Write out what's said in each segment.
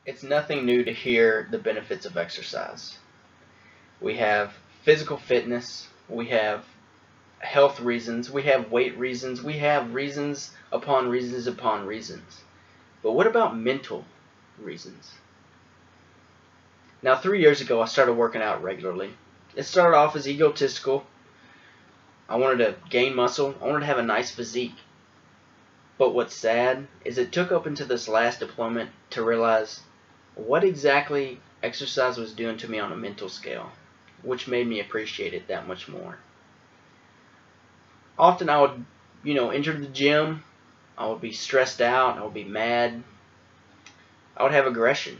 It's nothing new to hear the benefits of exercise. We have physical fitness, we have health reasons, we have weight reasons, we have reasons upon reasons upon reasons. But what about mental reasons? Now, 3 years ago, I started working out regularly. It started off as egotistical. I wanted to gain muscle. I wanted to have a nice physique. But what's sad is it took up into this last deployment to realize what exactly exercise was doing to me on a mental scale, which made me appreciate it that much more. Often I would, enter the gym. I would be stressed out. I would be mad. I would have aggression.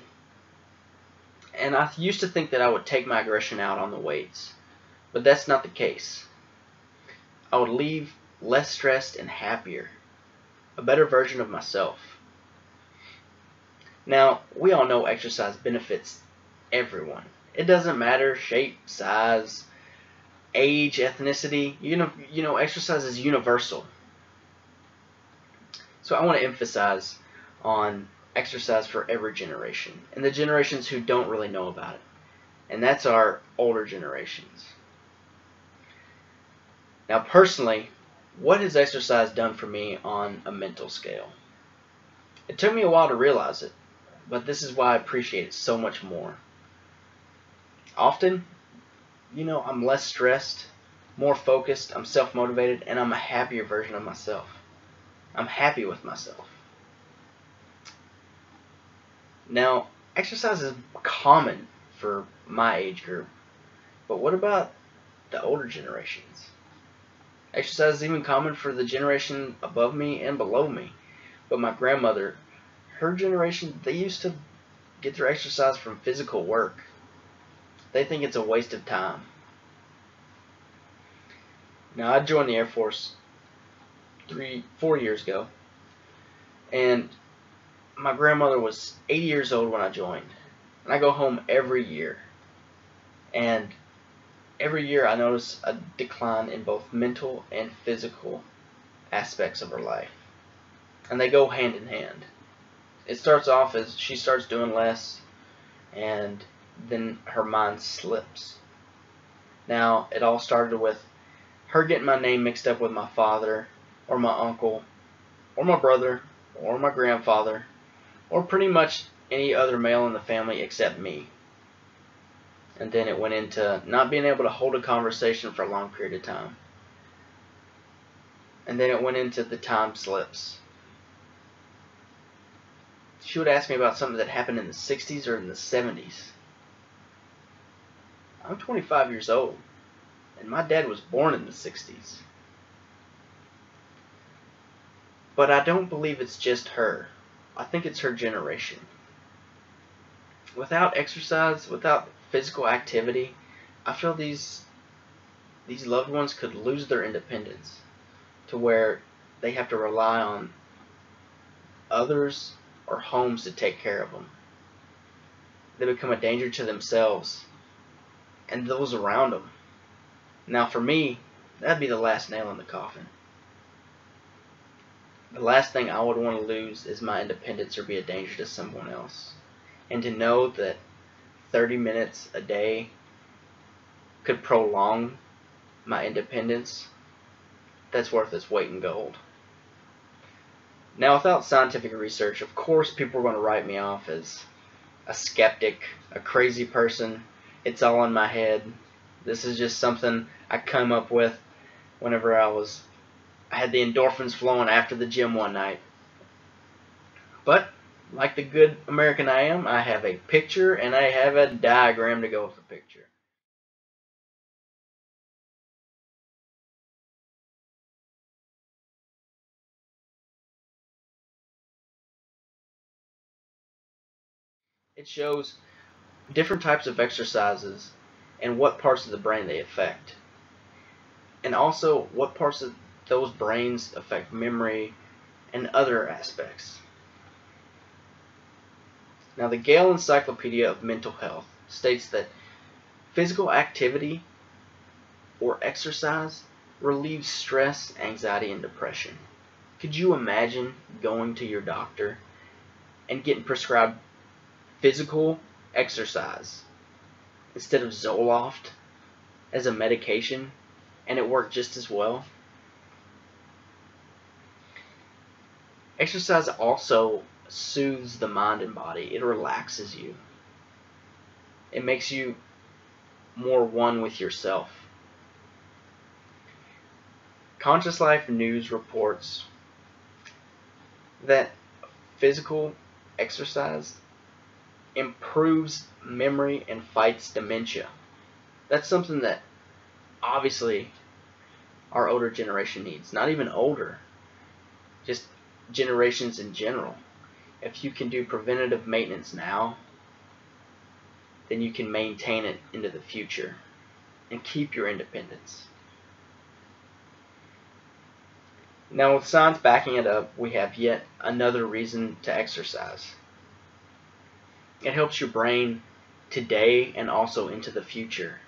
And I used to think that I would take my aggression out on the weights. But that's not the case. I would leave less stressed and happier. A better version of myself. Now, we all know exercise benefits everyone. It doesn't matter shape, size, age, ethnicity. Exercise is universal. So I want to emphasize on exercise for every generation, and the generations who don't really know about it. And that's our older generations. Now, personally, what has exercise done for me on a mental scale? It took me a while to realize it, but this is why I appreciate it so much more. Often, I'm less stressed, more focused, I'm self-motivated, and I'm a happier version of myself. I'm happy with myself. Now, exercise is common for my age group, but what about the older generations? Exercise is even common for the generation above me and below me. But my grandmother, her generation, they used to get their exercise from physical work. They think it's a waste of time. Now, I joined the Air Force 4 years ago, and my grandmother was 80 years old when I joined. And I go home every year. And every year I notice a decline in both mental and physical aspects of her life. And they go hand in hand. It starts off as she starts doing less, and then her mind slips. Now, it all started with her getting my name mixed up with my father, or my uncle, or my brother, or my grandfather, or pretty much any other male in the family except me. And then it went into not being able to hold a conversation for a long period of time. And then it went into the time slips. She would ask me about something that happened in the 60s or in the 70s. I'm 25 years old, and my dad was born in the 60s. But I don't believe it's just her. I think it's her generation. Without exercise, without physical activity, I feel these loved ones could lose their independence to where they have to rely on others or homes to take care of them. They become a danger to themselves and those around them. Now, for me, that'd be the last nail in the coffin. The last thing I would want to lose is my independence or be a danger to someone else. And to know that 30 minutes a day could prolong my independence, that's worth its weight in gold. Now, without scientific research, of course people are going to write me off as a skeptic, a crazy person. It's all in my head. This is just something I come up with whenever I had the endorphins flowing after the gym one night. But, like the good American I am, I have a picture and I have a diagram to go with the picture. It shows different types of exercises and what parts of the brain they affect. And also what parts of those brains affect memory and other aspects. Now, the Gale Encyclopedia of Mental Health states that physical activity or exercise relieves stress, anxiety, and depression. Could you imagine going to your doctor and getting prescribed physical exercise instead of Zoloft as a medication, and it worked just as well. Exercise also soothes the mind and body. It relaxes you. It makes you more one with yourself. Conscious Life News reports that physical exercise improves memory and fights dementia. That's something that obviously our older generation needs. Not even older, just generations in general. If you can do preventative maintenance now, then you can maintain it into the future and keep your independence. Now, with science backing it up, we have yet another reason to exercise. It helps your brain today and also into the future.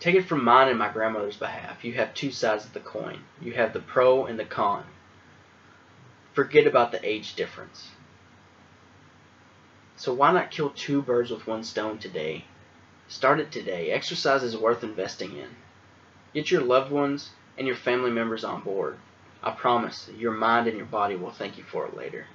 Take it from mine and my grandmother's behalf. You have two sides of the coin. You have the pro and the con. Forget about the age difference. So why not kill two birds with one stone today? Start it today. Exercise is worth investing in. Get your loved ones and your family members on board. I promise your mind and your body will thank you for it later.